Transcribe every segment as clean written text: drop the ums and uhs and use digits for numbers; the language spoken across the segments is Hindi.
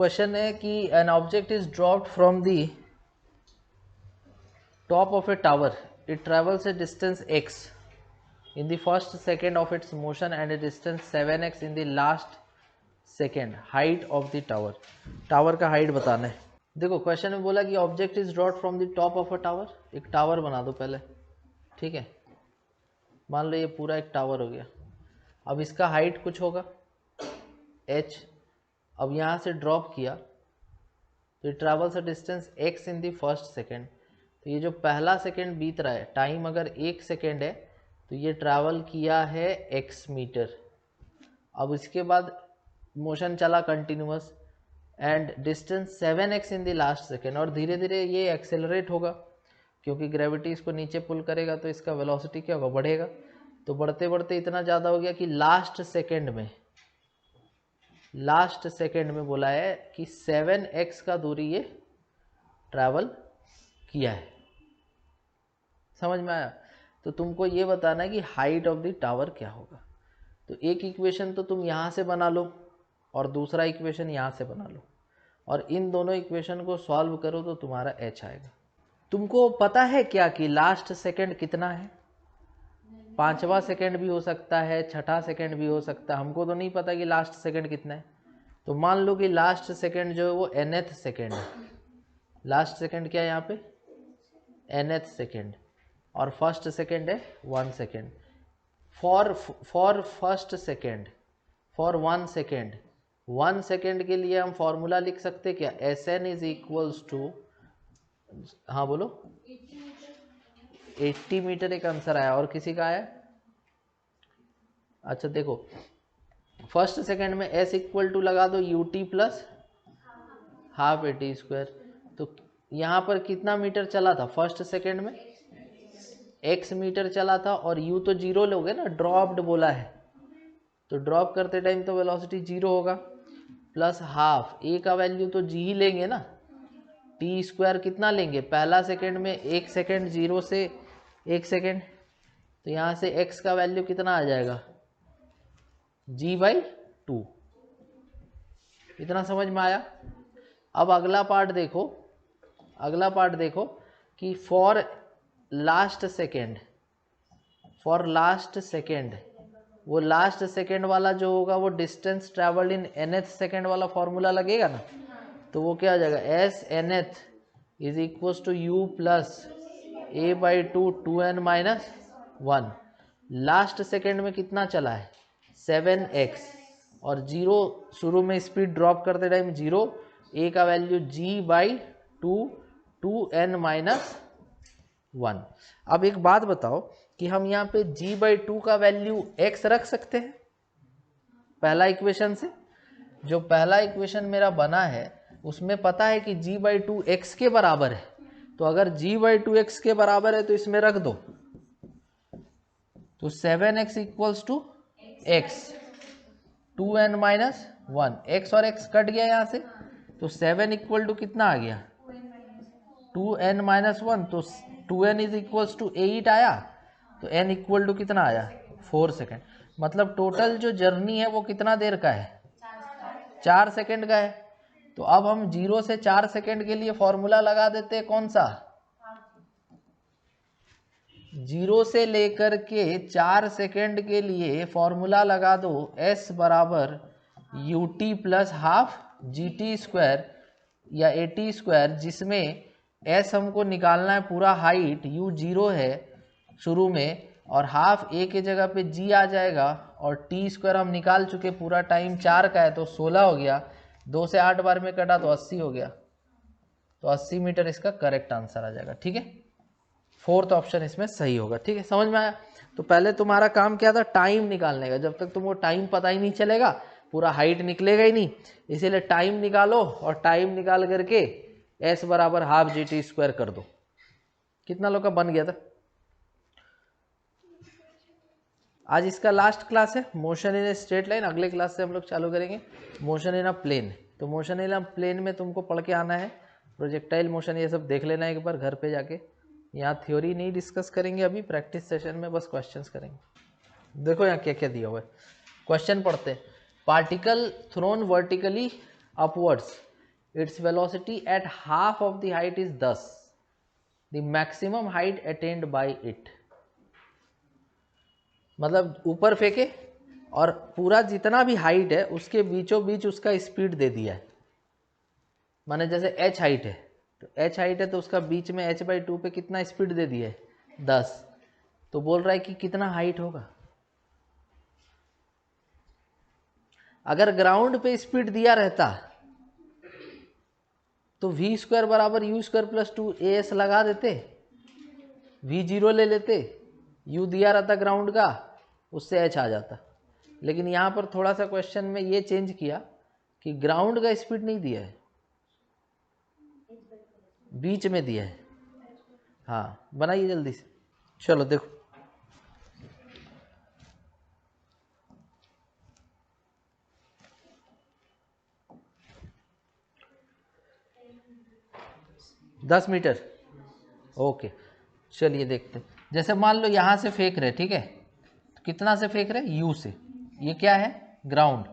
क्वेश्चन है कि an object is dropped from the top of a tower. It travels A distance x in the first second of its motion and a distance 7x in the last second. height of the tower. Tower का हाइट बताना है. देखो क्वेश्चन में बोला कि object is dropped from the top of a tower. एक टावर बना दो पहले, ठीक है. मान लो ये पूरा एक टावर हो गया. अब इसका हाइट कुछ होगा h. अब यहाँ से ड्रॉप किया तो ये travels a distance x in the first second. तो ये जो पहला सेकेंड बीत रहा है, टाइम अगर 1 सेकेंड है तो ये ट्रैवल किया है x मीटर. अब इसके बाद मोशन चला continuous and distance 7x in the last second. और धीरे धीरे ये एक्सेलरेट होगा क्योंकि ग्रेविटी इसको नीचे पुल करेगा तो इसका वेलोसिटी क्या होगा, बढ़ेगा. तो बढ़ते बढ़ते इतना ज़्यादा हो गया कि लास्ट सेकेंड में बोला है कि 7x का दूरी ये ट्रैवल किया है. समझ में आया. तो तुमको ये बताना है कि हाइट ऑफ द टावर क्या होगा. तो एक इक्वेशन तो तुम यहाँ से बना लो और दूसरा इक्वेशन यहाँ से बना लो और इन दोनों इक्वेशन को सॉल्व करो तो तुम्हारा h आएगा. तुमको पता है क्या कि लास्ट सेकेंड कितना है? 5वां सेकेंड भी हो सकता है, 6ठा सेकेंड भी हो सकता है. हमको तो नहीं पता कि लास्ट सेकेंड कितना है. तो मान लो कि लास्ट सेकेंड जो है वो nth सेकेंड है. लास्ट सेकेंड क्या है यहाँ पे? nth second. और फर्स्ट सेकेंड है 1 second. For first second, for 1 second, 1 second के लिए हम फॉर्मूला लिख सकते क्या? Sn इज इक्वल्स टू, हाँ बोलो, 80 मीटर. एक आंसर आया. और किसी का आया? अच्छा देखो, फर्स्ट सेकेंड में s इक्वल टू लगा दो ut plus half AT square. तो यहाँ पर कितना मीटर चला था फर्स्ट सेकेंड में? x मीटर चला था. और u तो जीरो लोगे ना, ड्रॉप्ड बोला है तो ड्रॉप करते टाइम तो वेलोसिटी जीरो होगा. प्लस हाफ, a का वैल्यू तो g ही लेंगे ना. t स्क्वायर कितना लेंगे? पहला सेकेंड में 1 सेकेंड, 0 से 1 सेकेंड. तो यहाँ से x का वैल्यू कितना आ जाएगा? g/2. इतना समझ में आया. अब अगला पार्ट देखो कि फॉर लास्ट सेकेंड, वो लास्ट सेकेंड वाला जो होगा वो distance travelled in nth second वाला फॉर्मूला लगेगा ना. तो वो क्या आ जाएगा? s nth is equal to u plus a/2 2n-1. Last second में कितना चला है? 7x. और 0 शुरू में स्पीड ड्रॉप करते टाइम 0. a का वैल्यू g/2 2n-1. अब एक बात बताओ कि हम यहाँ पे g/2 का वैल्यू x रख सकते हैं पहला इक्वेशन से. जो पहला इक्वेशन मेरा बना है उसमें पता है कि g/2 x के बराबर है. तो अगर g/2 x के बराबर है तो इसमें रख दो. तो 7x equals to x 2n-1. x और x कट गया यहाँ से तो 7 इक्वल टू कितना आ गया? 2n-1. तो 2n इज इक्वल्स टू 8 आया. तो n इक्वल टू कितना आया? 4 सेकेंड. मतलब टोटल जो जर्नी है वो कितना देर का है? 4 सेकेंड का है. तो अब हम 0 से 4 सेकेंड के लिए फॉर्मूला लगा देते हैं. कौन सा? 0 से लेकर के 4 सेकेंड के लिए फॉर्मूला लगा दो s बराबर ut plus half gt square या AT स्क्वायर, जिसमें s हमको निकालना है पूरा हाइट, u 0 है शुरू में और हाफ a के जगह पे g आ जाएगा. और t स्क्वायर हम निकाल चुके, पूरा टाइम 4 का है तो 16 हो गया. 2 से 8 बार में कटा तो 80 हो गया. तो 80 मीटर इसका करेक्ट आंसर आ जाएगा. ठीक है, फोर्थ ऑप्शन इसमें सही होगा. ठीक है, समझ में आया. तो पहले तुम्हारा काम क्या था? टाइम निकालने का. जब तक तुमको टाइम पता ही नहीं चलेगा पूरा हाइट निकलेगा ही नहीं. इसीलिए टाइम निकालो और टाइम निकाल करके s बराबर हाफ gt स्क्वायर कर दो. कितना लोग का बन गया था? आज इसका लास्ट क्लास है, motion in a straight line. अगले क्लास से हम लोग चालू करेंगे मोशन इन अ प्लेन. तो मोशन इन अ प्लेन में तुमको पढ़ के आना है. प्रोजेक्टाइल मोशन ये सब देख लेना एक बार घर पे जाके. यहाँ थ्योरी नहीं डिस्कस करेंगे अभी, प्रैक्टिस सेशन में बस क्वेश्चंस करेंगे. देखो यहाँ क्या क्या दिया हुआ है. क्वेश्चन पढ़ते हैं. Particle thrown vertically upwards its velocity at half of the height is 10, the maximum height attend bye it. मतलब ऊपर फेंके और पूरा जितना भी हाइट है उसके बीचों बीच उसका स्पीड दे दिया है। माने जैसे h हाइट है, तो h हाइट है तो उसका बीच में h/2 पे कितना स्पीड दे दिया है, 10। तो बोल रहा है कि कितना हाइट होगा। अगर ग्राउंड पे स्पीड दिया रहता तो v² बराबर u² + 2as लगा देते, v0 ले लेते, u दिया रहता ग्राउंड का, उससे h आ जाता। लेकिन यहाँ पर थोड़ा सा क्वेश्चन में ये चेंज किया कि ग्राउंड का स्पीड नहीं दिया है, बीच में दिया है। हाँ बनाइए जल्दी से, चलो देखो। दस मीटर, ओके चलिए देखते हैं। जैसे मान लो यहाँ से फेंक रहे, ठीक है, तो कितना से फेंक रहे, यू से, ये क्या है, ग्राउंड।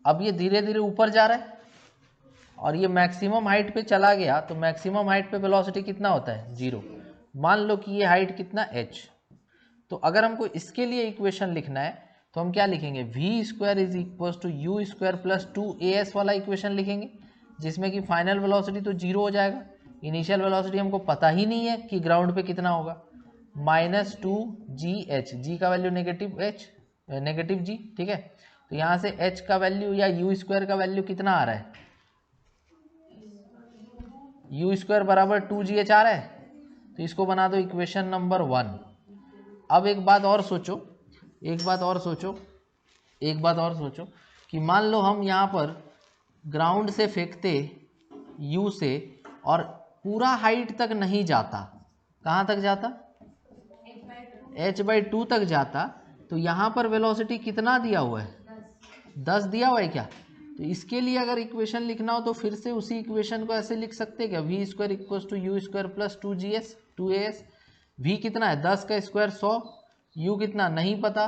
अब ये धीरे धीरे ऊपर जा रहा है और ये मैक्सिमम हाइट पे चला गया, तो मैक्सिमम हाइट पे वेलोसिटी कितना होता है, 0। मान लो कि ये हाइट कितना, h। तो अगर हमको इसके लिए इक्वेशन लिखना है तो हम क्या लिखेंगे, v² = u² + 2as वाला इक्वेशन लिखेंगे, जिसमें कि फाइनल वेलोसिटी तो 0 हो जाएगा। इनिशियल वेलोसिटी हमको पता ही नहीं है कि ग्राउंड पे कितना होगा, -2gh, g का वैल्यू नेगेटिव g, ठीक है। तो यहाँ से h का वैल्यू या u² का वैल्यू कितना आ रहा है, u² बराबर 2gh आ रहा है। तो इसको बना दो इक्वेशन नंबर 1। अब एक बात और सोचो कि मान लो हम यहाँ पर ग्राउंड से फेंकते u से और पूरा हाइट तक नहीं जाता, कहाँ तक जाता, h/2 तक जाता, तो यहाँ पर वेलोसिटी कितना दिया हुआ है, 10 दिया हुआ है क्या। तो इसके लिए अगर इक्वेशन लिखना हो तो फिर से उसी इक्वेशन को ऐसे लिख सकते हैं क्या, v² = u² + 2as। v कितना है, 10 का स्क्वायर 100, u कितना नहीं पता,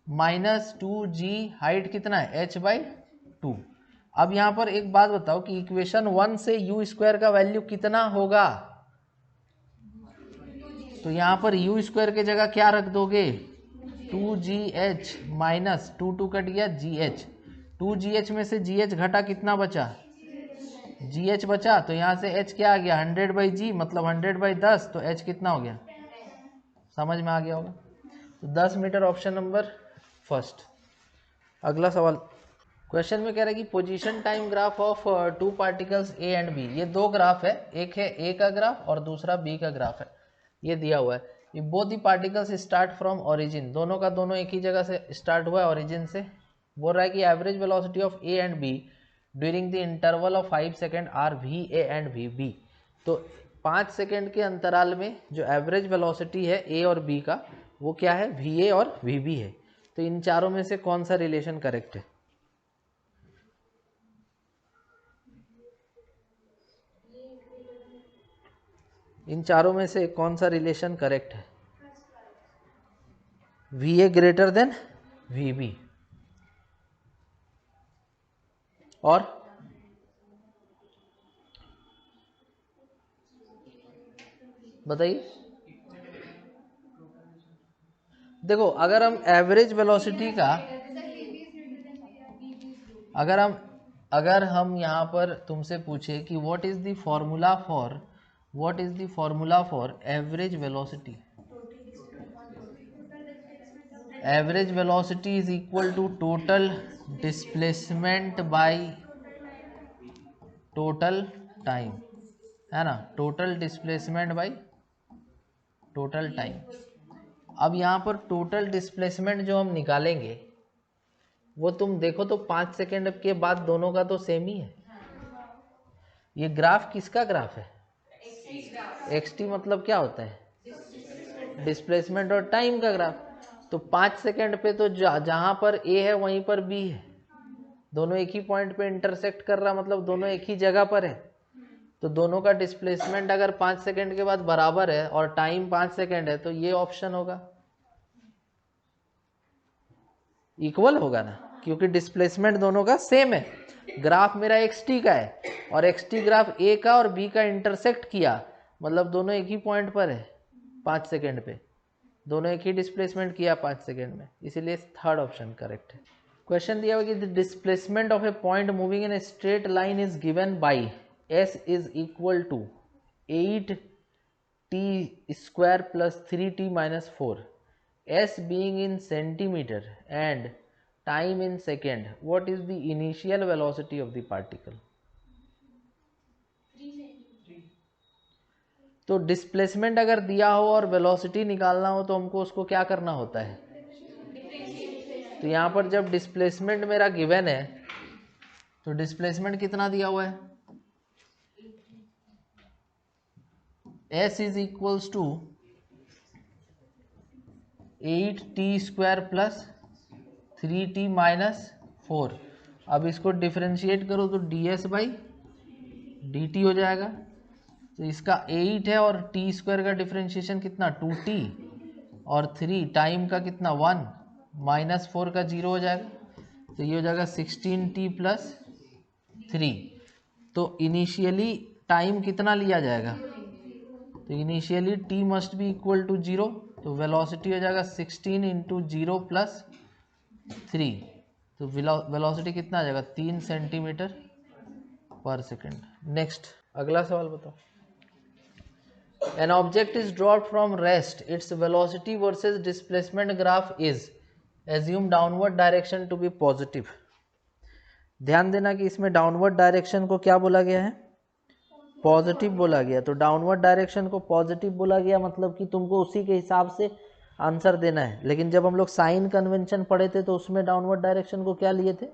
-2g, हाइट कितना है, h/2। अब यहाँ पर एक बात बताओ कि इक्वेशन 1 से u² का वैल्यू कितना होगा। तो यहाँ पर u² के जगह क्या रख दोगे, 2gh, माइनस 2 कट गया, gh, 2gh में से gh घटा, कितना बचा, gh बचा। तो यहाँ से h क्या आ गया, 100/g, मतलब 100/10, तो h कितना हो गया, समझ में आ गया होगा। तो 10 मीटर ऑप्शन नंबर फर्स्ट। अगला सवाल, क्वेश्चन में कह रहा है कि position time graph of 2 particles A and B. ये दो ग्राफ है, एक है ए का ग्राफ और दूसरा बी का ग्राफ है। ये दिया हुआ है, ये both the particles start from origin, दोनों का दोनों एक ही जगह से स्टार्ट हुआ है, ओरिजिन से। बोल रहा है कि average velocity of A and B during the interval of 5 second are V A and V B. तो 5 सेकेंड के अंतराल में जो एवरेज वेलोसिटी है ए और बी का, वो क्या है, वी ए और वी बी है। तो इन चारों में से कौन सा रिलेशन करेक्ट है, इन चारों में से कौन सा रिलेशन करेक्ट है, V A greater than V B. और बताइए, देखो अगर हम एवरेज वेलोसिटी का, अगर हम यहाँ पर तुमसे पूछे कि what is the formula for average velocity, average velocity is equal to total displacement by total time, है ना, total displacement by total time. अब यहाँ पर टोटल डिस्प्लेसमेंट जो हम निकालेंगे वो तुम देखो तो 5 सेकेंड के बाद दोनों का तो सेम ही है। ये ग्राफ किसका ग्राफ है, xt, मतलब क्या होता है, डिस्प्लेसमेंट और टाइम का ग्राफ। तो 5 सेकेंड पे तो जहां पर a है वहीं पर b है, दोनों एक ही पॉइंट पे इंटरसेक्ट कर रहा, मतलब दोनों एक ही जगह पर है। तो दोनों का डिस्प्लेसमेंट अगर 5 सेकेंड के बाद बराबर है और टाइम 5 सेकेंड है, तो ये ऑप्शन होगा, इक्वल होगा ना। क्योंकि डिस्प्लेसमेंट दोनों का सेम है। ग्राफ मेरा xt का है और xt ग्राफ a का और b का इंटरसेक्ट किया, मतलब दोनों एक ही पॉइंट पर है 5 सेकेंड पे, दोनों एक ही डिस्प्लेसमेंट किया 5 सेकेंड में, इसीलिए थर्ड ऑप्शन करेक्ट है। क्वेश्चन दिया हुआ कि the displacement of a point moving in a straight line is given by s is equal to 8t square plus 3t minus 4, s being in centimeter and time in second, what is the initial velocity of the particle? तो डिस्प्लेसमेंट अगर दिया हो और वेलोसिटी निकालना हो तो हमको उसको क्या करना होता है? तो यहाँ पर जब डिस्प्लेसमेंट मेरा गिवन है तो डिस्प्लेसमेंट कितना दिया हुआ है? s is equals to 8t square plus 3t minus 4। अब इसको डिफरेंशिएट करो तो ds बाई dt हो जाएगा। तो इसका 8 है और t स्क्वायर का डिफरेंशिएशन कितना 2t और 3 टाइम का कितना 1 माइनस 4 का 0 हो जाएगा। तो ये हो जाएगा 16t प्लस 3। तो इनिशियली टाइम कितना लिया जाएगा? तो initially t must be equal to 0, तो वेलोसिटी हो जाएगा 16 इंटू 0 प्लस 3। तो वेलोसिटी कितना आ जाएगा? 3 सेंटीमीटर पर सेकेंड। नेक्स्ट अगला सवाल बताओ। An object is dropped from rest. Its velocity versus displacement graph is assume downward direction to be positive. ध्यान देना कि इसमें डाउनवर्ड डायरेक्शन को क्या बोला गया है? पॉजिटिव बोला गया। तो डाउनवर्ड डायरेक्शन को पॉजिटिव बोला गया मतलब कि तुमको उसी के हिसाब से आंसर देना है। लेकिन जब हम लोग साइन कन्वेंशन पढ़े थे तो उसमें डाउनवर्ड डायरेक्शन को क्या लिए थे?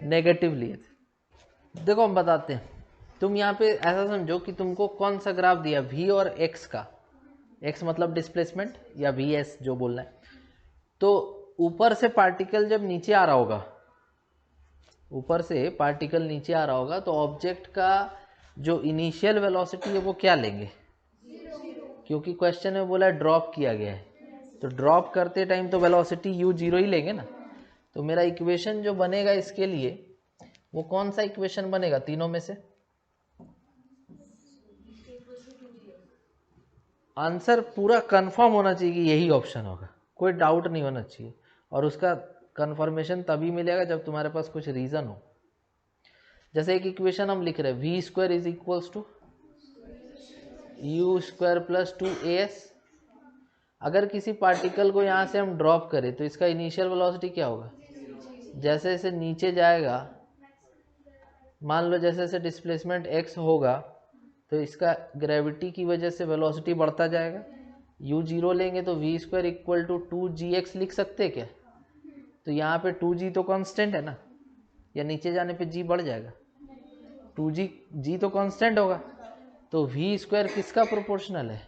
नेगेटिव लिए थे। देखो हम बताते हैं। तुम यहाँ पे ऐसा समझो कि तुमको कौन सा ग्राफ दिया v और x का, x मतलब डिस्प्लेसमेंट या vs जो बोलना है। तो ऊपर से पार्टिकल जब नीचे आ रहा होगा, ऊपर से पार्टिकल नीचे आ रहा होगा तो ऑब्जेक्ट का जो इनिशियल वेलोसिटी है वो क्या लेंगे? क्योंकि क्वेश्चन में बोला ड्रॉप किया गया है, तो ड्रॉप करते टाइम तो वेलोसिटी u 0 ही लेंगे ना। तो मेरा इक्वेशन जो बनेगा इसके लिए वो कौन सा इक्वेशन बनेगा तीनों में से? आंसर पूरा कंफर्म होना चाहिए कि यही ऑप्शन होगा, कोई डाउट नहीं होना चाहिए। और उसका कंफर्मेशन तभी मिलेगा जब तुम्हारे पास कुछ रीजन हो। जैसे एक इक्वेशन हम लिख रहे हैं V square is equals to U square plus 2as। अगर किसी पार्टिकल को यहाँ से हम ड्रॉप करें तो इसका इनिशियल वेलोसिटी क्या होगा? जैसे जैसे नीचे जाएगा, मान लो जैसे जैसे डिस्प्लेसमेंट x होगा तो इसका ग्रेविटी की वजह से वेलोसिटी बढ़ता जाएगा। u 0 लेंगे तो V square equal to 2gx लिख सकते हैं क्या? तो यहाँ पे 2g तो कांस्टेंट है ना, या नीचे जाने पे g बढ़ जाएगा? 2g तो कांस्टेंट होगा। तो वी स्क्वायर किसका प्रोपोर्शनल है?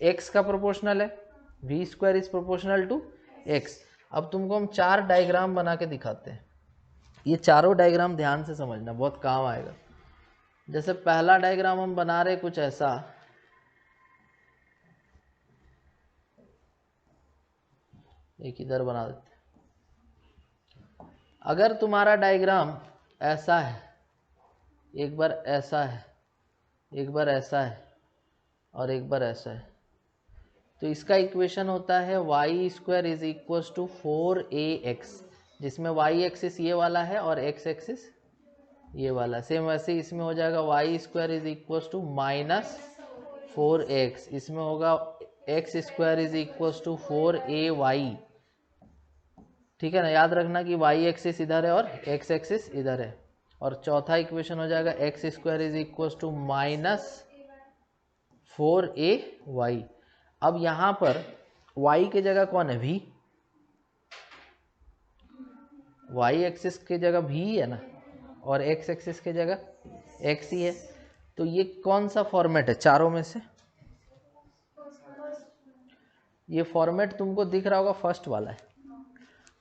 x का प्रोपोर्शनल है। V square is proportional to x। अब तुमको हम 4 डायग्राम बना के दिखाते हैं। ये चारों डायग्राम ध्यान से समझना, बहुत काम आएगा। जैसे पहला डायग्राम हम बना रहे कुछ ऐसा, एक इधर बना देते हैं। अगर तुम्हारा डायग्राम ऐसा है, एक बार ऐसा है, एक बार ऐसा है और एक बार ऐसा है, तो इसका इक्वेशन होता है y square is equal to 4ax, जिसमें y एक्सिस ये वाला है और x एक्सिस ये वाला। सेम वैसे इसमें हो जाएगा y square is equal to minus 4x, इसमें होगा x square is equal to 4ay। ठीक है ना, याद रखना कि y एक्सिस इधर है और x एक्सिस इधर है। और चौथा इक्वेशन हो जाएगा x square is equal to minus 4ay। अब यहाँ पर y के जगह कौन है? v। y एक्सिस के जगह v है ना, और x एक्सिस के जगह x ही है। तो ये कौन सा फॉर्मेट है चारों में से? ये फॉर्मेट तुमको दिख रहा होगा फर्स्ट वाला है।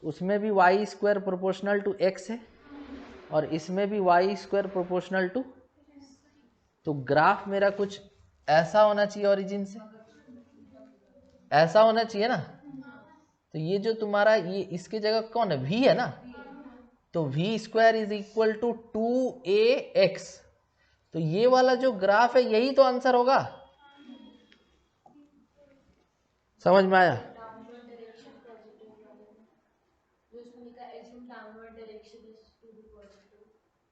उसमें भी y square proportional to x है और इसमें भी y स्क्वायर प्रोपोर्शनल टू। तो ग्राफ मेरा कुछ ऐसा होना चाहिए, ओरिजिन से ऐसा होना चाहिए ना। तो ये जो तुम्हारा ये इसकी जगह कौन है, v है ना, तो v square is equal to 2ax। तो ये वाला जो ग्राफ है यही तो आंसर होगा। समझ में आया?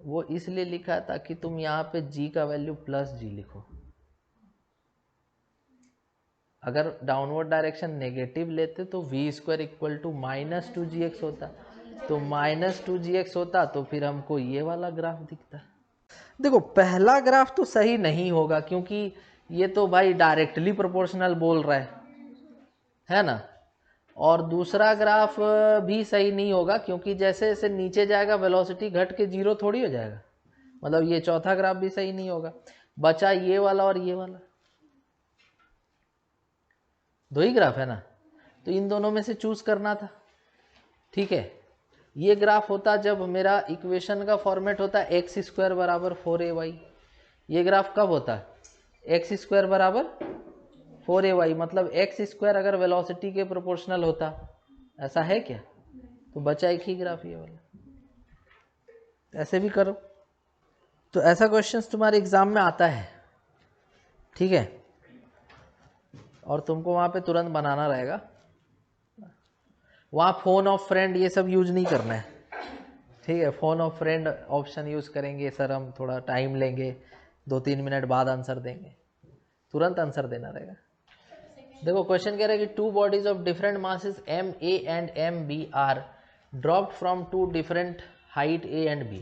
वो इसलिए लिखा ताकि तुम यहाँ पे g का वैल्यू प्लस g लिखो। अगर डाउनवर्ड डायरेक्शन नेगेटिव लेते तो v square equal to -2gx होता, तो -2gx होता तो फिर हमको ये वाला ग्राफ दिखता। देखो पहला ग्राफ तो सही नहीं होगा क्योंकि ये तो भाई डायरेक्टली प्रोपोर्शनल बोल रहा है ना। और दूसरा ग्राफ भी सही नहीं होगा क्योंकि जैसे जैसे नीचे जाएगा वेलोसिटी घट के 0 थोड़ी हो जाएगा। मतलब ये चौथा ग्राफ भी सही नहीं होगा। बचा ये वाला और ये वाला, दो ही ग्राफ है ना, तो इन दोनों में से चूज करना था। ठीक है, ये ग्राफ होता जब मेरा इक्वेशन का फॉर्मेट होता एक्स स्क्वायर बराबर 4ay। ये ग्राफ कब होता है, एक्स स्क्वायर बराबर 4ay, मतलब एक्स स्क्वायर अगर वेलोसिटी के प्रोपोर्शनल होता। ऐसा है क्या? तो बचा एक ही ग्राफ ये वाला। ऐसे भी करो तो ऐसा क्वेश्चंस तुम्हारे एग्जाम में आता है। ठीक है, और तुमको वहाँ पे तुरंत बनाना रहेगा। वहाँ फोन ऑफ फ्रेंड ये सब यूज नहीं करना है। ठीक है, phone of friend option use करेंगे सर, हम थोड़ा टाइम लेंगे, 2-3 मिनट बाद आंसर देंगे, तुरंत आंसर देना रहेगा। देखो क्वेश्चन कह रहा है कि 2 bodies of different masses ma and mb are dropped from 2 different height a and b।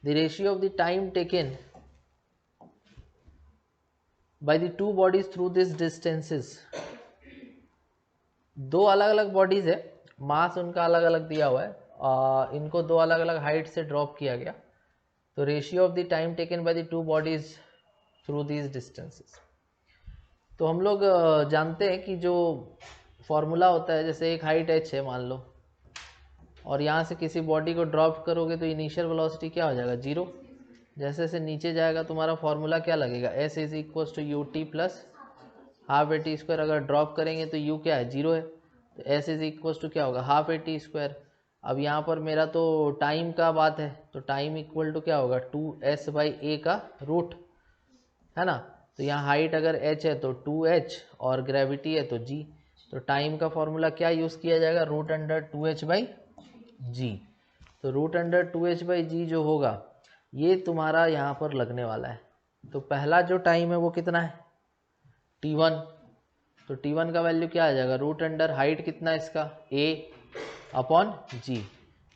The ratio of the time taken by the 2 bodies through this distances. दो अलग अलग बॉडीज है, मास उनका अलग अलग दिया हुआ है, इनको दो अलग अलग हाइट से ड्रॉप किया गया। तो ratio of the time taken by the 2 bodies through these distances. तो हम लोग जानते हैं कि जो फॉर्मूला होता है, जैसे एक हाइट h है मान लो, और यहाँ से किसी बॉडी को ड्रॉप करोगे तो इनिशियल वेलोसिटी क्या हो जाएगा, 0। जैसे जैसे नीचे जाएगा तुम्हारा फॉर्मूला क्या लगेगा, s is equal to U T plus half A T square. अगर ड्रॉप करेंगे तो u क्या है, 0 है, तो s इज इक्वल टू क्या होगा, हाफ ए टी स्क्वायर। अब यहाँ पर मेरा तो टाइम का बात है, तो टाइम इक्वल टू क्या होगा, 2s/a का रूट, है ना। तो यहाँ हाइट अगर h है तो 2h और ग्रेविटी है तो g। तो टाइम का फॉर्मूला क्या यूज़ किया जाएगा, √2h/g। तो √2h/g जो होगा ये तुम्हारा यहाँ पर लगने वाला है। तो पहला जो टाइम है वो कितना है, t1। तो t1 का वैल्यू क्या आ जाएगा, √ हाइट कितना है इसका, a/g।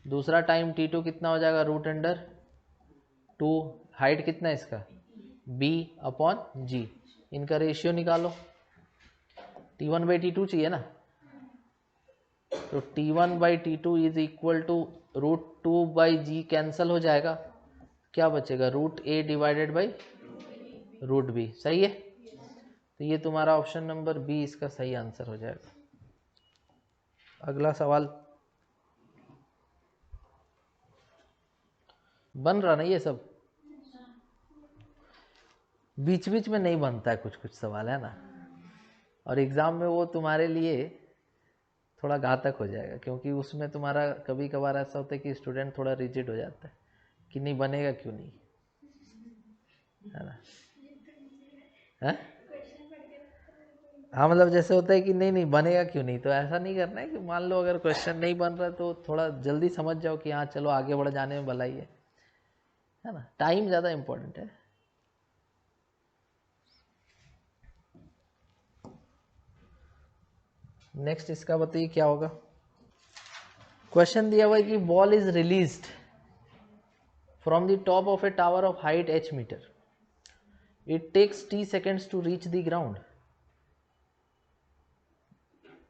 दूसरा टाइम t2 कितना हो जाएगा, √2 हाइट कितना है इसका, b/g। इनका रेशियो निकालो, t1/t2 चाहिए ना, तो t1/t2 is equal to √2/g cancel हो जाएगा, क्या बचेगा, √a डिवाइडेड बाई √b। सही है, तो ये तुम्हारा ऑप्शन नंबर बी इसका सही आंसर हो जाएगा। अगला सवाल बन रहा ना, ये सब बीच बीच में नहीं बनता है, कुछ कुछ सवाल है ना, और एग्ज़ाम में वो तुम्हारे लिए थोड़ा घातक हो जाएगा क्योंकि उसमें तुम्हारा कभी कभार ऐसा होता है कि स्टूडेंट थोड़ा रिजिड हो जाता है कि नहीं बनेगा क्यों नहीं, है ना। है हाँ, मतलब जैसे होता है कि नहीं नहीं बनेगा क्यों नहीं, तो ऐसा नहीं करना है कि मान लो अगर क्वेश्चन नहीं बन रहा है तो थोड़ा जल्दी समझ जाओ कि हाँ चलो आगे बढ़ जाने में भलाई है ना। टाइम ज़्यादा इम्पोर्टेंट है। नेक्स्ट इसका बताइए क्या होगा। क्वेश्चन दिया हुआ है कि ball is released from the top of a tower of height h metre, it takes t seconds to reach the ground,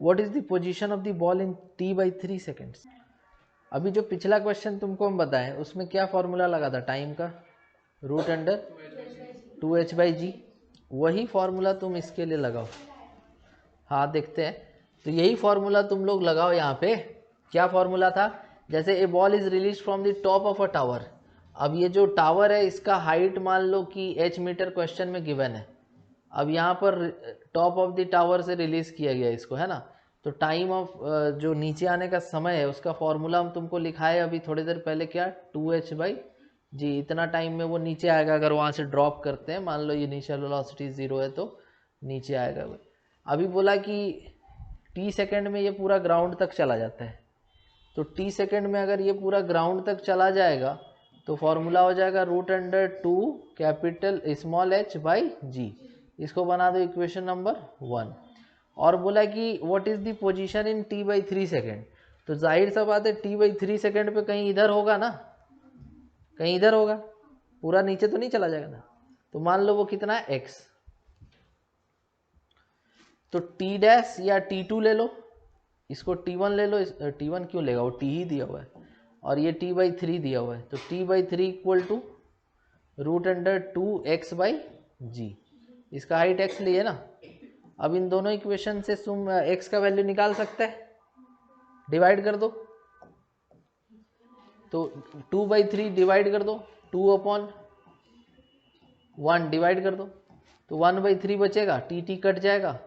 what is the position of the ball in t/3 seconds। अभी जो पिछला क्वेश्चन तुमको हम बताएं उसमें क्या फॉर्मूला लगा था टाइम का, √2h/g। वही फॉर्मूला तुम इसके लिए लगाओ। हाँ देखते हैं, तो यही फॉर्मूला तुम लोग लगाओ यहाँ पे। क्या फॉर्मूला था, जैसे a ball is release from the top of a tower. अब ये जो टावर है इसका हाइट मान लो कि h मीटर क्वेश्चन में गिवन है। अब यहाँ पर टॉप ऑफ द टावर से रिलीज किया गया इसको, है ना। तो टाइम ऑफ जो नीचे आने का समय है उसका फॉर्मूला हम तुमको लिखाए अभी थोड़ी देर पहले, क्या 2h/g। इतना टाइम में वो नीचे आएगा अगर वहाँ से ड्रॉप करते हैं, मान लो ये इनिशियल वेलोसिटी 0 है तो नीचे आएगा वो। अभी बोला कि t सेकेंड में ये पूरा ग्राउंड तक चला जाता है, तो t सेकेंड में अगर ये पूरा ग्राउंड तक चला जाएगा तो फॉर्मूला हो जाएगा √2 कैपिटल स्मॉल h/g। इसको बना दो इक्वेशन नंबर 1। और बोला कि what is the position in t/3 second, तो जाहिर सा बात है t/3 सेकेंड पे कहीं इधर होगा ना, कहीं इधर होगा, पूरा नीचे तो नहीं चला जाएगा ना। तो मान लो वो कितना है x, तो t डैश या t2 ले लो, इसको t1 ले लो, t1 क्यों लेगा, वो t ही दिया हुआ है, और ये t/3 दिया हुआ है, तो t/3 इक्वल टू √2x/g। इसका हाइट x लिए ना। अब इन दोनों इक्वेशन से तुम x का वैल्यू निकाल सकते हैं, डिवाइड कर दो, तो 2/3 डिवाइड कर दो, 2/1 डिवाइड कर दो, तो 1/3 बचेगा, t कट जाएगा,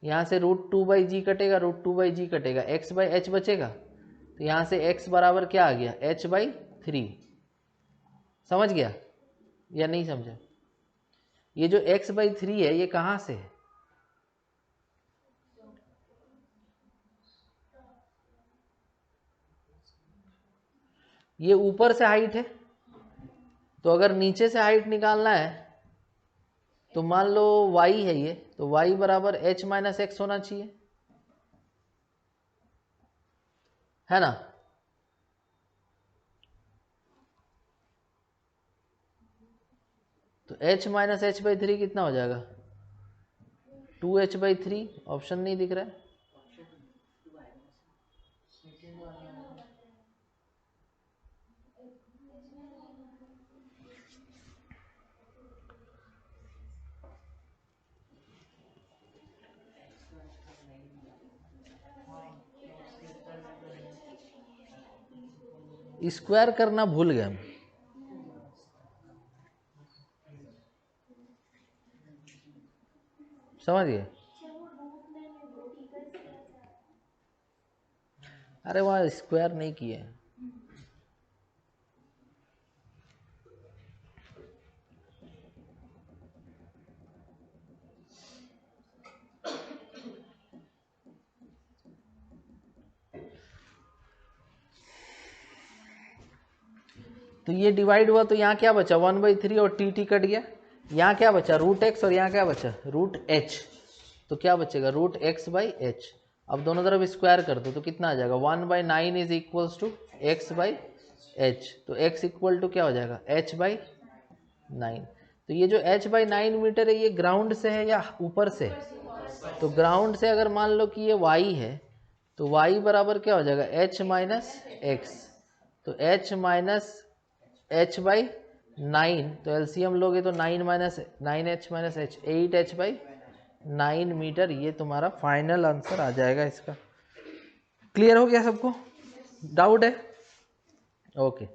यहाँ से √2/g कटेगा, √2/g कटेगा, x/h बचेगा, तो यहाँ से x बराबर क्या आ गया, h/3। समझ गया या नहीं समझा? ये जो x/3 है ये कहाँ से है, ये ऊपर से हाइट है, तो अगर नीचे से हाइट निकालना है तो मान लो y है ये, तो y बराबर h-x होना चाहिए, है ना। तो h-h/3 कितना हो जाएगा, 2h/3। ऑप्शन नहीं दिख रहा है, स्क्वायर करना भूल गए हम। समझ गए, अरे वहाँ स्क्वायर नहीं किए। तो ये डिवाइड हुआ तो यहाँ क्या बचा, 1/3 और t कट गया, यहाँ क्या बचा √x और यहाँ क्या बचा √h, तो क्या बचेगा √x/h। अब दोनों तरफ स्क्वायर कर दो तो कितना आ जाएगा, 1/9 इज इक्वल्स टू x/h, तो x इक्वल टू क्या हो जाएगा h/9। तो ये जो h/9 मीटर है ये ग्राउंड से है या ऊपर से है, तो ग्राउंड से अगर मान लो कि ये y है तो y बराबर क्या हो जाएगा h-x, तो h-h/9, तो एलसीएम लोगे तो 9h-h 8h/9 मीटर, ये तुम्हारा फाइनल आंसर आ जाएगा इसका। क्लियर हो गया सबको, डाउट है? Okay.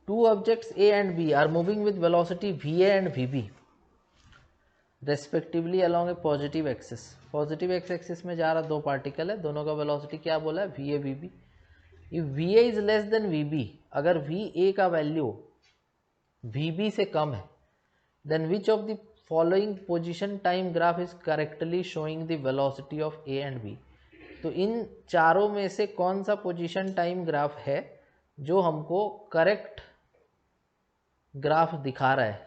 Two objects A and B are moving with velocity VA and VB respectively along a positive axis। Positive x axis में जा रहा दो पार्टिकल है, दोनों का वेलोसिटी क्या बोला है VA VB। If VA is less than VB, अगर VA का वैल्यू VB से कम है, then which of the following position time graph is correctly showing the velocity of A and B। तो इन चारों में से कौन सा पोजीशन टाइम ग्राफ है जो हमको करेक्ट ग्राफ दिखा रहा है?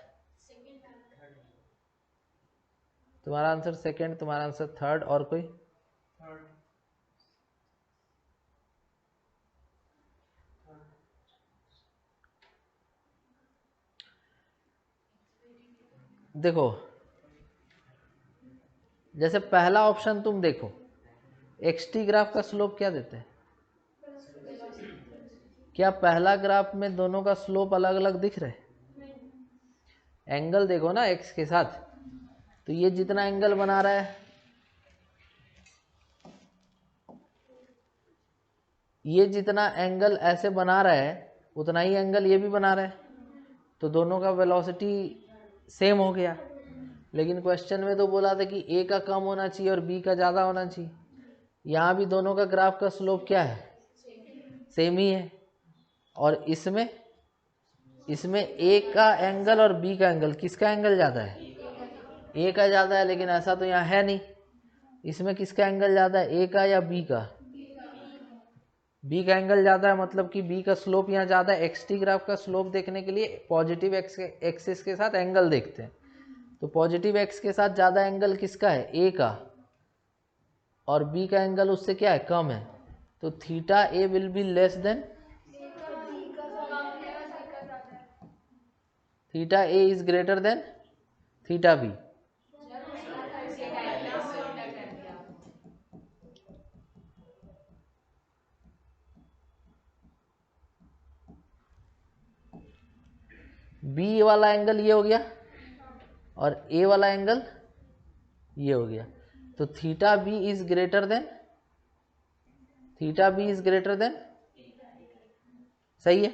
तुम्हारा आंसर सेकंड, तुम्हारा आंसर थर्ड, और कोई? देखो जैसे पहला ऑप्शन तुम देखो, एक्सटी ग्राफ का स्लोप क्या देते हैं, क्या पहला ग्राफ में दोनों का स्लोप अलग अलग दिख रहा है? एंगल देखो ना एक्स के साथ, तो ये जितना एंगल बना रहा है, ये जितना एंगल ऐसे बना रहा है उतना ही एंगल ये भी बना रहा है, तो दोनों का वेलोसिटी सेम हो गया। लेकिन क्वेश्चन में तो बोला था कि ए का कम होना चाहिए और बी का ज़्यादा होना चाहिए। यहाँ भी दोनों का ग्राफ का स्लोप क्या है, सेम ही है। और इसमें ए का एंगल और बी का एंगल, किसका एंगल ज़्यादा है, ए का ज़्यादा है। लेकिन ऐसा तो यहाँ है नहीं। इसमें किसका एंगल ज़्यादा है, ए का या बी का, बी का एंगल ज़्यादा है, मतलब कि बी का स्लोप यहाँ ज़्यादा है। एक्स टी ग्राफ का स्लोप देखने के लिए पॉजिटिव एक्सिस के साथ एंगल देखते हैं। तो पॉजिटिव एक्स के साथ ज़्यादा एंगल किसका है, ए का, और बी का एंगल उससे क्या है, कम है। तो theta A will be less than theta A is greater than theta B. B वाला एंगल ये हो गया और ए वाला एंगल ये हो गया। तो theta B is greater than सही है।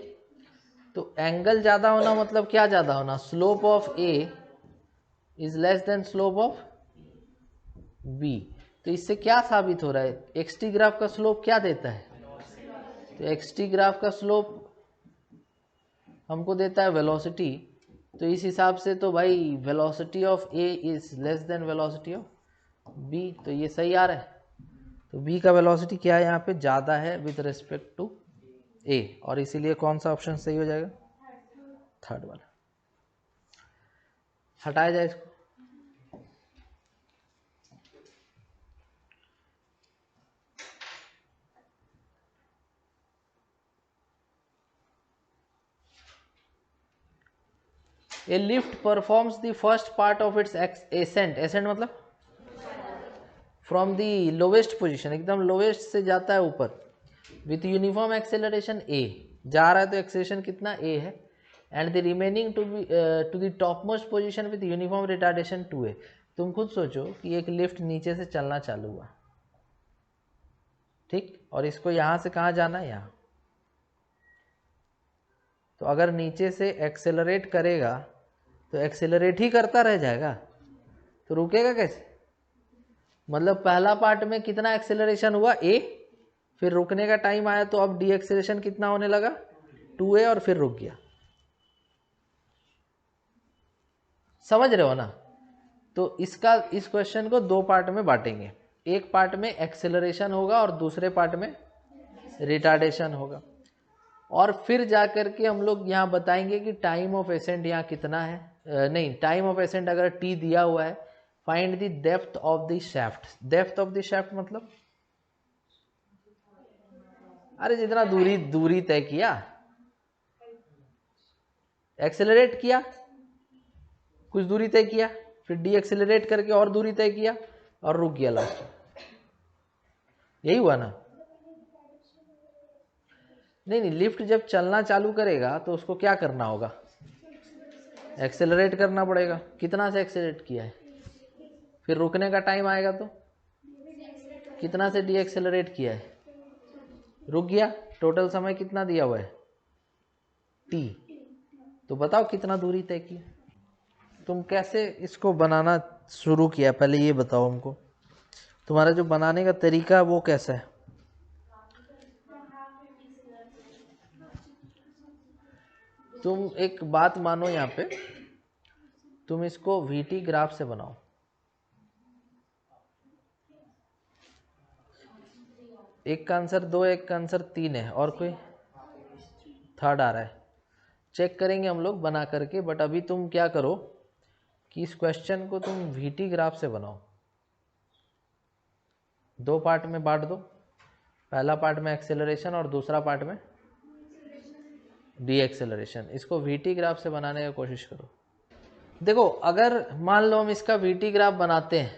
तो एंगल ज्यादा होना मतलब क्या ज्यादा होना, slope of A is less than slope of B. तो इससे क्या साबित हो रहा है, एक्स टी ग्राफ का स्लोप क्या देता है, तो एक्स टी ग्राफ का स्लोप हमको देता है वेलोसिटी। तो इस हिसाब से तो भाई velocity of A is less than velocity of B, तो ये सही आ रहा है। तो बी का वेलोसिटी क्या है यहाँ पे, ज़्यादा है विद रिस्पेक्ट टू ए, और इसीलिए कौन सा ऑप्शन सही हो जाएगा, थर्ड वाला। हटाया जाए इसको। A lift performs the first part of its ascent, मतलब फ्रॉम द लोवेस्ट पोजिशन, एकदम लोवेस्ट से जाता है ऊपर, विथ यूनिफॉर्म एक्सेलरेशन ए, जा रहा है तो एक्सेलरेशन कितना ए है, and the remaining to the top most position with uniform retardation 2a। तुम खुद सोचो कि एक लिफ्ट नीचे से चलना चालू हुआ, ठीक, और इसको यहाँ से कहाँ जाना है, यहाँ। तो अगर नीचे से एक्सेलरेट करेगा तो एक्सेलरेट ही करता रह जाएगा, तो रुकेगा कैसे। मतलब पहला पार्ट में कितना एक्सेलरेशन हुआ, ए, फिर रुकने का टाइम आया तो अब डी एक्सेलरेशन कितना होने लगा, 2a, और फिर रुक गया। समझ रहे हो ना। तो इस क्वेश्चन को दो पार्ट में बांटेंगे, एक पार्ट में एक्सेलरेशन होगा और दूसरे पार्ट में रिटार्डेशन होगा। और फिर जा करके हम लोग यहाँ बताएंगे कि टाइम ऑफ एसेंट यहाँ कितना है, नहीं, टाइम ऑफ एसेंट अगर टी दिया हुआ है, find the depth of the shaft. Depth of the shaft मतलब, अरे जितना दूरी तय किया, एक्सेलरेट किया, कुछ दूरी तय किया, फिर डी एक्सेलरेट करके और दूरी तय किया और रुक गया लास्ट, यही हुआ ना। नहीं, लिफ्ट जब चलना चालू करेगा तो उसको क्या करना होगा, एक्सेलरेट करना पड़ेगा। कितना से एक्सेलरेट किया है, फिर रुकने का टाइम आएगा तो कितना से डी एक्सेलरेट किया है, रुक गया। टोटल समय कितना दिया हुआ है, टी। तो बताओ कितना दूरी तय की। तुम कैसे इसको बनाना शुरू किया, पहले ये बताओ हमको, तुम्हारा जो बनाने का तरीका वो कैसा है। तुम एक बात मानो, यहाँ पे तुम इसको वीटी ग्राफ से बनाओ। एक का आंसर 2 है, एक का आंसर 3 है, और कोई थर्ड आ रहा है। चेक करेंगे हम लोग बना करके, बट अभी तुम क्या करो कि इस क्वेश्चन को तुम वीटी ग्राफ से बनाओ। दो पार्ट में बांट दो, पहला पार्ट में एक्सेलरेशन और दूसरा पार्ट में डी एक्सेलरेशन। इसको वीटी ग्राफ से बनाने का कोशिश करो। देखो, अगर मान लो हम इसका वीटी ग्राफ बनाते हैं,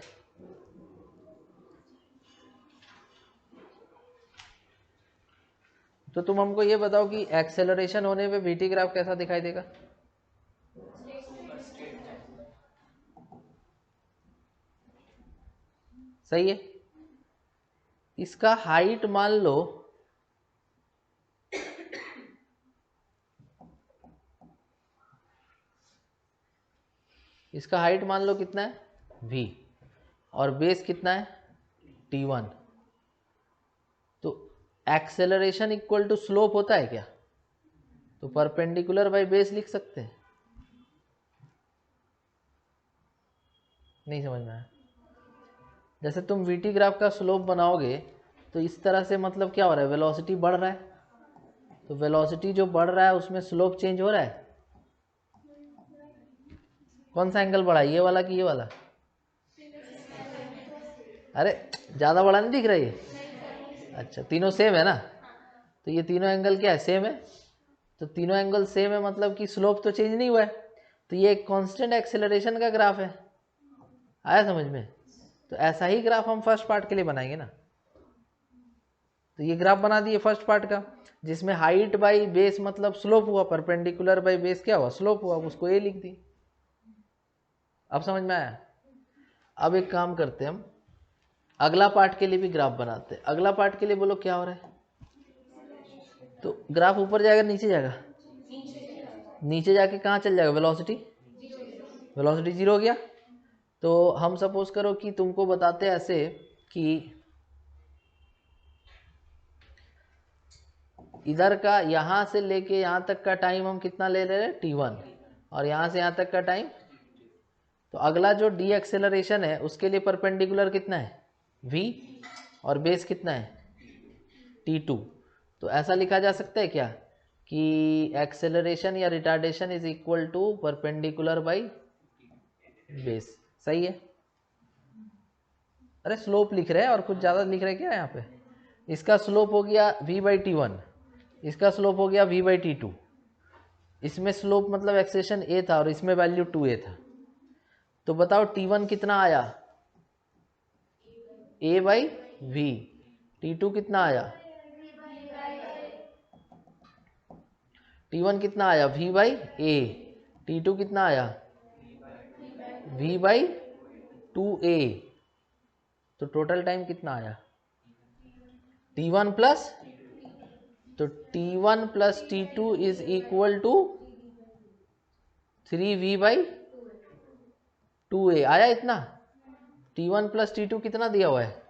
तो तुम हमको ये बताओ कि एक्सेलरेशन होने पे वीटी ग्राफ कैसा दिखाई देगा। सही है। इसका हाइट मान लो इसका हाइट मान लो कितना है v, और बेस कितना है t1। तो एक्सेलरेशन इक्वल टू स्लोप होता है क्या? तो परपेंडिकुलर बाई बेस लिख सकते हैं। नहीं समझ में आया? जैसे तुम वीटी ग्राफ का स्लोप बनाओगे तो इस तरह से, मतलब क्या हो रहा है, वेलोसिटी बढ़ रहा है, तो वेलोसिटी जो बढ़ रहा है उसमें स्लोप चेंज हो रहा है। कौन सा एंगल बढ़ा है, ये वाला कि ये वाला? अरे ज़्यादा बड़ा नहीं दिख रहा ये? अच्छा, तीनों सेम है ना, तो ये तीनों एंगल क्या है, सेम है। तो तीनों एंगल सेम है मतलब कि स्लोप तो चेंज नहीं हुआ है, तो ये एक कांस्टेंट एक्सेलरेशन का ग्राफ है। आया समझ में? तो ऐसा ही ग्राफ हम फर्स्ट पार्ट के लिए बनाएंगे ना। तो ये ग्राफ बना दिए फर्स्ट पार्ट का, जिसमें हाइट बाई बेस मतलब स्लोप हुआ, परपेंडिकुलर बाई बेस क्या हुआ, स्लोप हुआ, उसको ए लिख दी। अब समझ में आया? अब एक काम करते हैं, हम अगला पार्ट के लिए भी ग्राफ बनाते हैं। अगला पार्ट के लिए बोलो क्या हो रहा है? तो ग्राफ ऊपर जाएगा नीचे जाएगा? नीचे जाके कहाँ चल जाएगा, वेलोसिटी? वेलोसिटी जीरो हो गया। तो हम सपोज करो कि तुमको बताते हैं ऐसे कि इधर का यहाँ से लेके यहाँ तक का टाइम हम कितना ले रहे हैं, t1, और यहाँ से यहाँ तक का टाइम। तो अगला जो डी एक्सेलरेशन है उसके लिए परपेंडिकुलर कितना है, v, और बेस कितना है, t2। तो ऐसा लिखा जा सकता है क्या कि एक्सेलरेशन या retardation is equal to perpendicular by base. सही है? अरे स्लोप लिख रहे हैं और कुछ ज़्यादा लिख रहे हैं क्या यहाँ पे? इसका स्लोप हो गया v बाई t1, इसका स्लोप हो गया v बाई t2। इसमें स्लोप मतलब एक्सेलेरेशन a था और इसमें वैल्यू 2a था। तो बताओ t1 कितना आया, a बाई v। t2 कितना आया, t1 कितना आया, v बाई a। t2 कितना आया, v बाई 2a। तो टोटल टाइम कितना आया, t1 प्लस, तो t1 plus t2 is equal to 3v by 2a। आया इतना? t1 प्लस t2 कितना दिया हुआ है,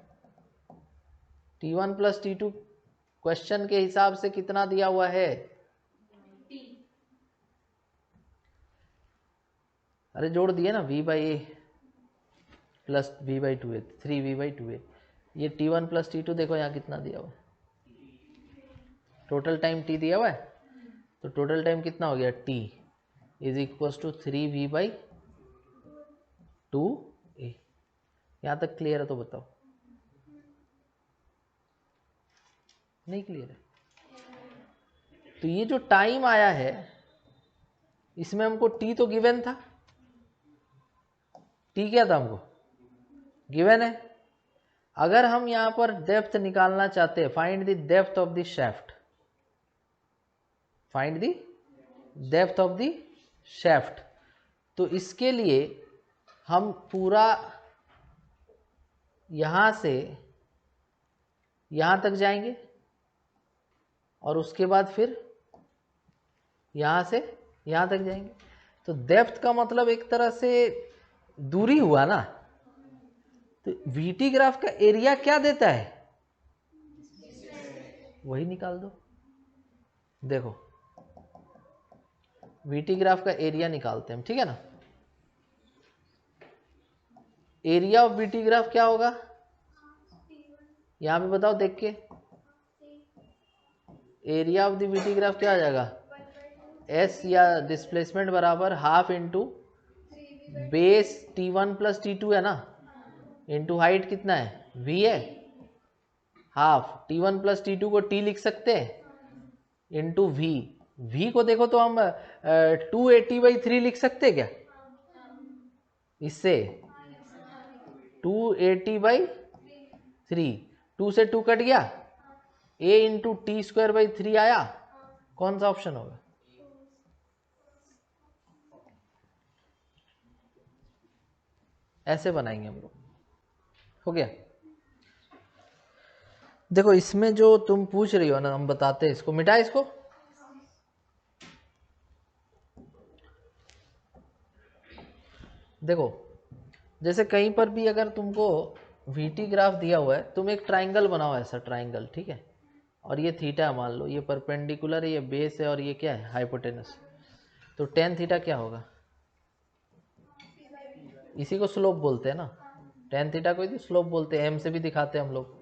t1 प्लस t2 क्वेश्चन के हिसाब से कितना दिया हुआ है? अरे जोड़ दिए ना, v by A plus v by 2a, 3v by 2a। ये t1 प्लस t2 देखो यहाँ कितना दिया हुआ है, टोटल टाइम t दिया हुआ है। तो टोटल टाइम कितना हो गया, t is equal to 3v by 2a। यहाँ तक क्लियर है तो बताओ? नहीं क्लियर है? तो ये जो टाइम आया है इसमें हमको t तो गिवन था, t क्या था हमको, गिवन है। अगर हम यहां पर डेप्थ निकालना चाहते हैं, find the depth of the shaft, find the depth of the shaft, तो इसके लिए हम पूरा यहां से यहां तक जाएंगे और उसके बाद फिर यहां से यहां तक जाएंगे। तो डेप्थ का मतलब एक तरह से दूरी हुआ ना। तो वीटी ग्राफ का एरिया क्या देता है, वही निकाल दो। देखो वीटी ग्राफ का एरिया निकालते हैं हम, ठीक है ना। एरिया ऑफ वीटी ग्राफ क्या होगा, यहां पे बताओ देख के। Area of the VT graph क्या आ जाएगा, एस या डिस्प्लेसमेंट बराबर half into base t1 plus t2 है ना, इंटू हाइट कितना है, v है, हाफ t1 प्लस t2 को t लिख सकते हैं इंटू v। v को देखो तो हम 280/3 लिख सकते क्या इससे, 280/3, 2 से 2 कट गया, a इंटू t²/3 आया। कौन सा ऑप्शन होगा, ऐसे बनाएंगे हम लोग। हो गया? देखो इसमें जो तुम पूछ रही हो ना, हम बताते हैं इसको, मिटा इसको। देखो जैसे कहीं पर भी अगर तुमको वीटी ग्राफ दिया हुआ है, तुम एक ट्राइंगल बनाओ, ऐसा ट्राइंगल, ठीक है, और ये थीटा है मान लो, ये परपेंडिकुलर है, ये बेस है, और ये क्या है, हाइपोटेनस। तो टेन थीटा क्या होगा, इसी को स्लोप बोलते हैं ना, टेन थीटा को स्लोप बोलते हैं, एम से भी दिखाते हैं हम लोग।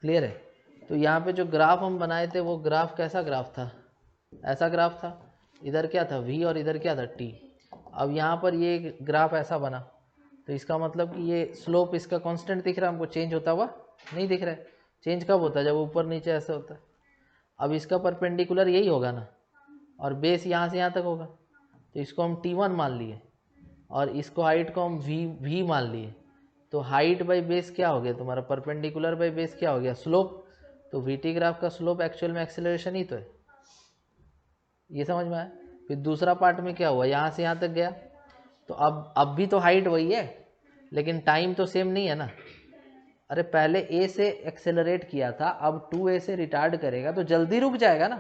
क्लियर है। तो यहाँ पे जो ग्राफ हम बनाए थे वो ग्राफ कैसा ग्राफ था, ऐसा ग्राफ था, इधर क्या था v और इधर क्या था t। अब यहाँ पर ये ग्राफ ऐसा बना, तो इसका मतलब कि ये स्लोप इसका कांस्टेंट दिख रहा है हमको, चेंज होता हुआ नहीं दिख रहा है। चेंज कब होता है, जब ऊपर नीचे ऐसे होता है। अब इसका परपेंडिकुलर यही होगा ना, और बेस यहाँ से यहाँ तक होगा, तो इसको हम t1 मान लिए, और इसको हाइट को हम v मान लिए। तो हाइट बाई बेस क्या हो गया तुम्हारा, परपेंडिकुलर बाई बेस क्या हो गया, स्लोप। तो वीटी ग्राफ का स्लोप एक्चुअल में एक्सेलरेशन ही तो है। ये समझ में आया। फिर दूसरा पार्ट में क्या हुआ, यहाँ से यहाँ तक गया, तो अब भी तो हाइट वही है, लेकिन टाइम तो सेम नहीं है ना। अरे पहले ए से एक्सेलरेट किया था, अब 2a से रिटार्ड करेगा तो जल्दी रुक जाएगा ना,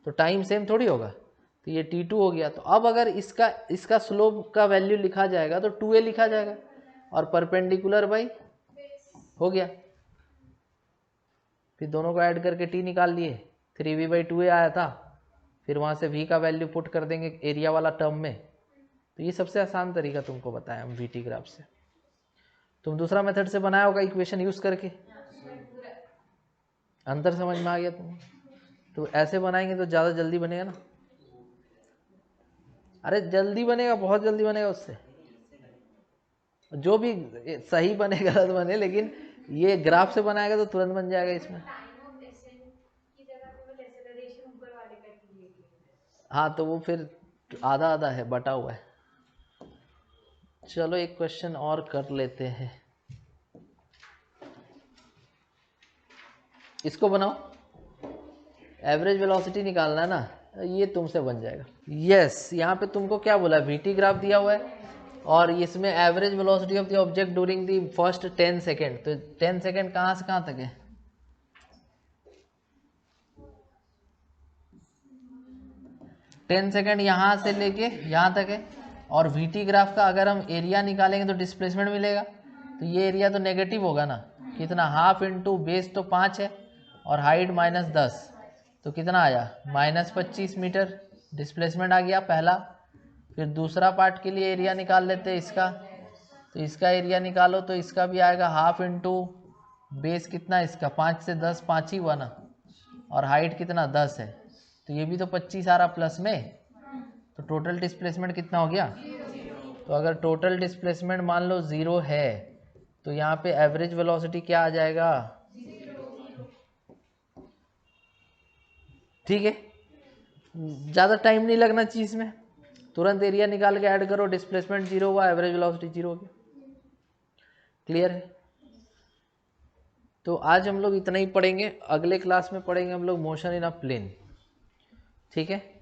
तो टाइम सेम थोड़ी होगा। तो ये t2 हो गया। तो अब अगर इसका स्लोप का वैल्यू लिखा जाएगा तो 2a लिखा जाएगा, और परपेंडिकुलर बाई हो गया। फिर दोनों को ऐड करके t निकाल लिए, 3v/2a आया था। फिर वहाँ से v का वैल्यू पुट कर देंगे एरिया वाला टर्म में। तो ये सबसे आसान तरीका तुमको बताया हम वीटी ग्राफ से। तुम दूसरा मेथड से बनाया होगा इक्वेशन यूज करके, अंतर समझ में आ गया तुम्हें। तो ऐसे बनाएंगे तो ज़्यादा जल्दी बनेगा ना। अरे जल्दी बनेगा, बहुत जल्दी बनेगा उससे, जो भी सही बने गलत बने, लेकिन ये ग्राफ से बनाएगा तो तुरंत बन जाएगा इसमें। हाँ तो वो फिर आधा आधा है, बटा हुआ है। चलो एक क्वेश्चन और कर लेते हैं, इसको बनाओ। एवरेज वेलोसिटी निकालना है ना, ये तुमसे बन जाएगा। यस, यहाँ पे तुमको क्या बोला, वीटी ग्राफ दिया हुआ है, और इसमें average velocity of the object during the first 10 second. तो 10 सेकेंड कहाँ से कहाँ तक है, 10 सेकेंड यहाँ से लेके यहाँ तक है। और वीटी ग्राफ का अगर हम एरिया निकालेंगे तो डिस्प्लेसमेंट मिलेगा, तो ये एरिया तो नेगेटिव होगा ना, कितना, हाफ इंटू बेस तो 5 है, और हाइट -10, तो कितना आया, -25 मीटर डिस्प्लेसमेंट आ गया पहला। फिर दूसरा पार्ट के लिए एरिया निकाल लेते हैं इसका, तो इसका एरिया निकालो तो इसका भी आएगा हाफ इंटू बेस, कितना इसका 5 से 10, 5 ही हुआ ना, और हाइट कितना 10 है, तो ये भी तो 25 आ रहा प्लस में। तो टोटल डिस्प्लेसमेंट कितना हो गया, तो अगर टोटल डिस्प्लेसमेंट मान लो 0 है, तो यहाँ पे एवरेज वेलोसिटी क्या आ जाएगा, ठीक है। ज़्यादा टाइम नहीं लगना चीज़ में, तुरंत एरिया निकाल के ऐड करो, डिस्प्लेसमेंट 0 हुआ, एवरेज वेलोसिटी 0 हो गया। क्लियर है। तो आज हम लोग इतना ही पढ़ेंगे, अगले क्लास में पढ़ेंगे हम लोग मोशन इन अ प्लेन, ठीक है।